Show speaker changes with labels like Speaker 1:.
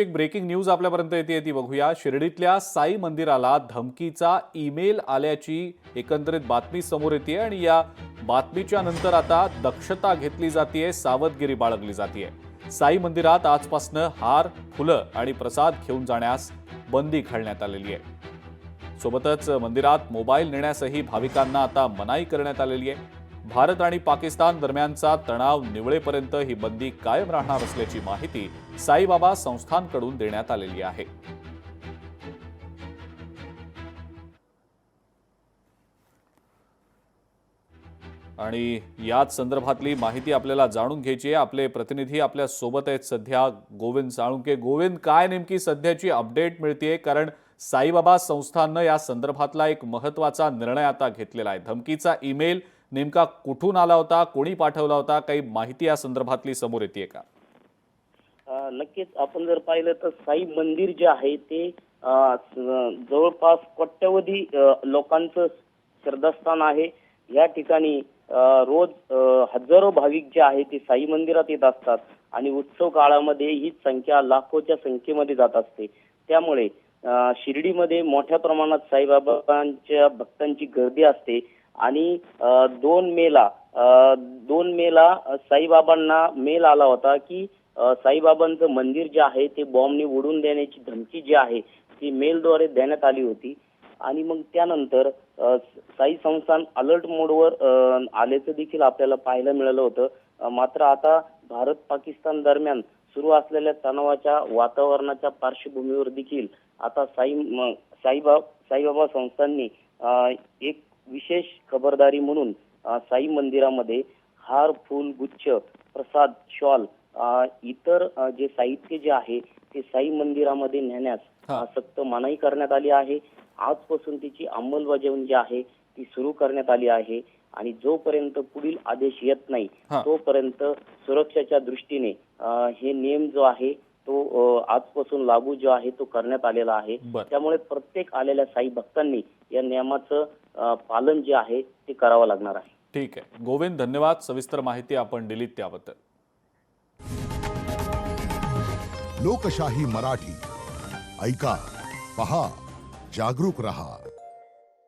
Speaker 1: एक breaking news आपल्यापर्यंत येते ती बघूया। शिर्डीतल्या साई मंदिराला धमकीचा ईमेल आल्याची एकंदरीत बातमी समोर येते आणि या बातमीच्या नंतर आता दक्षता घेतली जाते, सावधगिरी बाळगली जाते। साई मंदिरात आजपासून हार, फुलं आणि प्रसाद घेऊन जाण्यास बंदी घालण्यात आलेली आहे। सोबतच मंदिरात मोबाईल नेण्यासही भाविकांना आता मनाई करण्यात आलेली आहे। भारत आणि पाकिस्तान दरम्यानचा तणाव निवळेपर्यंत ही बंदी कायम राहणार असल्याची माहिती साईबाबा संस्थानकडून देण्यात आलेली आहे। आणि याच संदर्भातली माहिती आपल्याला जाणून घ्यायची आहे। आपले प्रतिनिधी आपल्या सोबत आहेत सध्या, गोविंद साळुंके। गोविंद, काय नेमकी सध्याची अपडेट मिळतेय? कारण साईबाबा संस्थानने या संदर्भातला एक महत्त्वाचा निर्णय आता घेतलेला आहे। धमकीचा ईमेल नेमका कुठून आला होता, कोणी पाठवला होता, काही माहिती या संदर्भातली समोर येते का?
Speaker 2: नक्कीच आपण जर पाहिलं तर साई मंदिर जे आहे ते जवळपास कोट्यवधी लोकांचं श्रद्धास्थान आहे। या ठिकाणी रोज हजारो भाविक जे आहे ते साई मंदिरात येत असतात आणि उत्सव काळामध्ये ही संख्या लाखोच्या संख्येमध्ये जात असते। त्यामुळे शिर्डीमध्ये मोठ्या प्रमाणात साईबाबांच्या भक्तांची गर्दी असते आणि 2 मेला साईबाबांना मेल आला होता की साईबाबांचं मंदिर जे आहे ते बॉम्बने उडवून देण्याची धमकी जी आहे ती मेलद्वारे देण्यात आली होती। आणि मग त्यानंतर साई संस्थान अलर्ट मोडवर आल्याचं देखील आपल्याला पाहायला मिळालं होतं। मात्र आता भारत पाकिस्तान दरम्यान सुरू असलेल्या तणावाच्या वातावरणाच्या पार्श्वभूमीवर देखील आता साईबाबा संस्थांनी एक विशेष खबरदारी म्हणून साई मंदिरामध्ये हार, फूल, गुच्छ, प्रसाद, शॉल इतर जे साहित्य जे आहे ते साई मंदिरामध्ये नेण्यास सक्त मनाई करण्यात आली आहे। आजपासून तिची अंमलबजावणी जी आहे ती सुरू करण्यात आली आहे आणि जोपर्यंत पुढील आदेश येत नाही तोपर्यंत सुरक्षेच्या दृष्टीने हे नियम जो आहे तो आजपासून लागू जो आहे तो करण्यात आलेला आहे। त्यामुळे प्रत्येक आलेल्या साई भक्तांनी या नियमाचं पालन जे आहे ते करावं लागणार आहे।
Speaker 1: ठीक आहे गोविंद, धन्यवाद। सविस्तर माहिती आपण दिलीत त्याबद्दल।
Speaker 3: लोकशाही मराठी ऐका, पहा, जागरूक रहा।